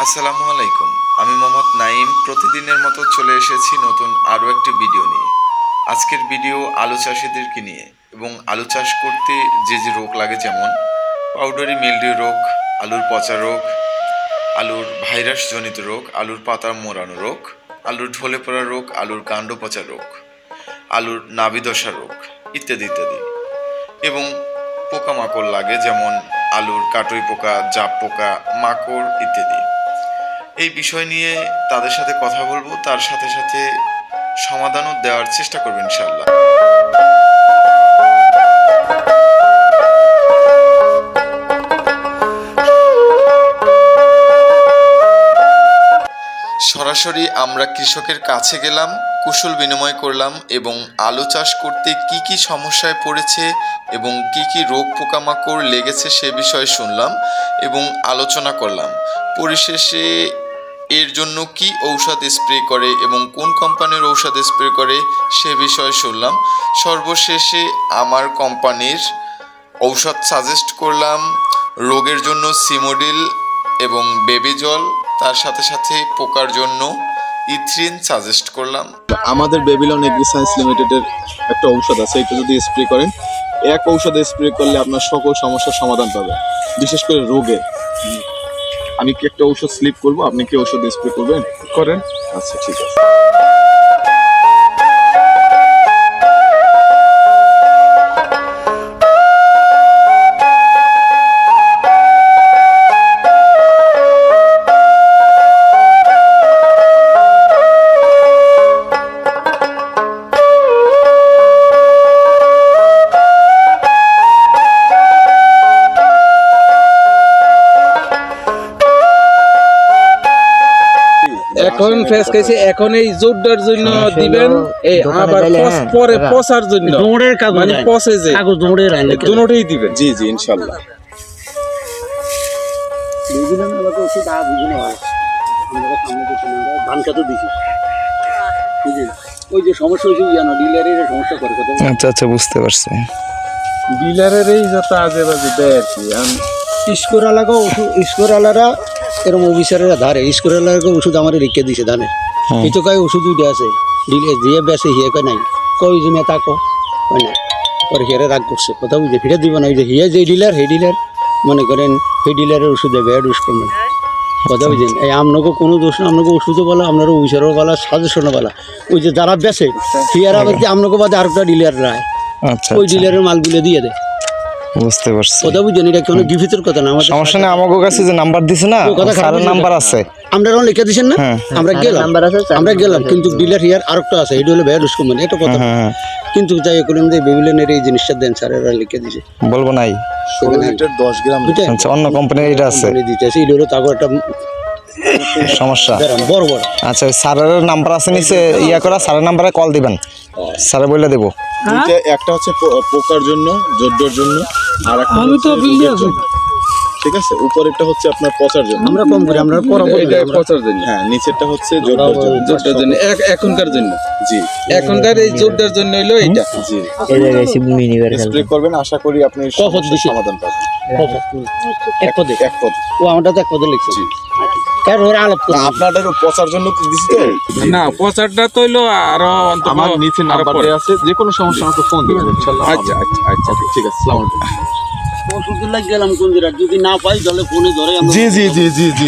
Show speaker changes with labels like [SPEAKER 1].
[SPEAKER 1] আসসালামু আলাইকুম। আমি মোহাম্মদ নাইম প্রতিদিনের মতো চলে এসেছি নতুন আরও একটি ভিডিও নিয়ে। আজকের ভিডিও আলু চাষিদেরকে নিয়ে এবং আলু চাষ করতে যে যে রোগ লাগে, যেমন পাউডারি মিলডিউ রোগ, আলুর পচা রোগ, আলুর ভাইরাসজনিত রোগ, আলুর পাতা মোড়ানো রোগ, আলুর ঢলে পড়া রোগ, আলুর কাণ্ড পচা রোগ, আলুর নাভিদশা রোগ ইত্যাদি ইত্যাদি। এবং পোকামাকড় লাগে, যেমন আলুর কাটুই পোকা, জাপ পোকা, মাকড় ইত্যাদি। এই বিষয় নিয়ে তাদের সাথে কথা বলবো, তার সাথে সাথে সমাধানও দেওয়ার চেষ্টা করবেন ইনশাআল্লাহ। সরাসরি আমরা কৃষকের কাছে গেলাম, কুশল বিনিময় করলাম এবং আলু চাষ করতে কি কি সমস্যায় পড়েছে এবং কি কি রোগ পোকামাকড় লেগেছে সে বিষয়ে শুনলাম এবং আলোচনা করলাম। পরিশেষে এর জন্য কি ঔষধ স্প্রে করে এবং কোন কোম্পানির ঔষধ স্প্রে করে সে বিষয়ে শুনলাম। সর্বশেষে আমার কোম্পানির ঔষধ সাজেস্ট করলাম। রোগের জন্য সিমোডিল এবং বেবি জল, তার সাথে সাথে পোকার জন্য ইথ্রিন সাজেস্ট করলাম।
[SPEAKER 2] আমাদের বেবিলন এগ্রিসায়েন্স লিমিটেডের একটা ঔষধ আছে, এটা যদি স্প্রে করেন, এক ঔষধে স্প্রে করলে আপনার সকল সমস্যার সমাধান পাবেন, বিশেষ করে রোগে। আমি কি একটা ঔষধ স্লিপ করব, আপনি কি ঔষধ স্প্রে করবেন? করেন। আচ্ছা, ঠিক আছে।
[SPEAKER 3] এখন ফেস কেছে, এখন এই জোরদার জন্য দিবেন, এই আবার পরে পচার জন্য দৌড়ের কাগজ, মানে পচে যে কাগজ দৌড়ের আইলে দুটোই দিবেন।
[SPEAKER 2] জি জি, ইনশাআল্লাহ।
[SPEAKER 4] বিভিন্ন এলাকা ওষুধ আর বিভিন্ন হয়, আমরা সামনে কিছু ধান খেতে দিছি, ওই যে সমস্যা হয়েছে জানো, ডিলারের সমস্যা করে কথা।
[SPEAKER 5] আচ্ছা আচ্ছা, বুঝতে পারছি।
[SPEAKER 3] ডিলারের এই যত আজে বাজে দেয় আর কি।
[SPEAKER 4] স্কোর এলাকা ওষুধ, স্কোর এলাকা এরকম অফিসারেরা ধারে স্কোর এলাকা ওষুধ আমার রেখে দিছে ধানে। এই তো কয় ওষুধ উঠে আছে, ডিলে দিয়ে বেসে হিয়ে কয় নাই, কই জমে তাকো কয় না, পরে হিয়ারে রাগ করছে, কথা বুঝে ফিরে দিব না। ওই যে হিয়ে যে ডিলার, সেই ডিলার মনে করেন সেই ডিলারের ওষুধ দেবে, ডোজ করবেন, কথা বুঝেন। এই আপনাকে কোনো দোষ না, আপনাকে ওষুধও বলা, আপনারও অফিসারও বলা, সাজেশনও বলা। ওই যে যারা বেসে হিয়ার আবার কি আপনাকে বাদে আরেকটা ডিলার রায়, ওই ডিলারের মালগুলো দিয়ে দেয়,
[SPEAKER 5] বুঝতে পারছি।
[SPEAKER 4] কথা বুঝছেন। এটা কোনো ডিফিটের কথা না, আমাদের
[SPEAKER 5] সমস্যা নেই। আমার কাছে যে নাম্বার দিছে না, স্যারের নাম্বার আছে,
[SPEAKER 4] আমরা লিখে দিছেন না, আমরা গেলাম কিন্তু ডিলার হিয়ার আরেকটা আছে, এটা হলো ভ্যালুস কোম্পানি, এটা কথা। কিন্তু যাই করলেন যে বেবিলনের এই জিনিসটা দেন, স্যারেরা লিখে দিছে,
[SPEAKER 5] বলবো নাই
[SPEAKER 2] 10 গ্রাম।
[SPEAKER 5] আচ্ছা, অন্য কোম্পানির এটা আছে,
[SPEAKER 4] দিতেছে, এটা হলো তারপর একটা
[SPEAKER 5] সমস্যা
[SPEAKER 4] বড় বড়।
[SPEAKER 5] আচ্ছা, স্যারের নাম্বার আছে নিচে, ইয়া করা, স্যারের নাম্বারে কল দিবেন, স্যারে বলে দেবো।
[SPEAKER 2] একটা হচ্ছে পোকার জন্য, জোরডোর জন্য, আর একটা ঠিক আছে। উপরেরটা হচ্ছে আপনার পচার জন্য,
[SPEAKER 4] আমরা কম করি, আমরা
[SPEAKER 3] পচার জন্য।
[SPEAKER 2] হ্যাঁ, নিচেরটা হচ্ছে জোরডোর
[SPEAKER 3] জন্য, এখনকার জন্য।
[SPEAKER 2] জি,
[SPEAKER 3] এখনকার এই জোরদার জন্য হলো এইটা।
[SPEAKER 2] জি, স্প্রে করবেন, আশা করি আপনি সমাধান পাবেন।
[SPEAKER 4] এক পদে ও আমারটা তো এক পদে লিখছে।
[SPEAKER 2] জি,
[SPEAKER 4] কারণ ওরা আলাপ করে
[SPEAKER 2] আপনাদেরও পচার জন্য দিছি তো
[SPEAKER 3] না, পচারটা তো হইলো আরো
[SPEAKER 2] আমার নিচে নাম্বার দেয়া আছে, যে কোনো সমস্যা আমাকে ফোন দিবেন ইনশাআল্লাহ।
[SPEAKER 3] আচ্ছা আচ্ছা আচ্ছা,
[SPEAKER 2] ঠিক আছে। আসসালামু আলাইকুম।
[SPEAKER 4] ওষুধ লাগে গেলাম কোন জায়গায়, যদি না পাই তাহলে ফোনে ধরে।
[SPEAKER 2] জি জি জি জি জি।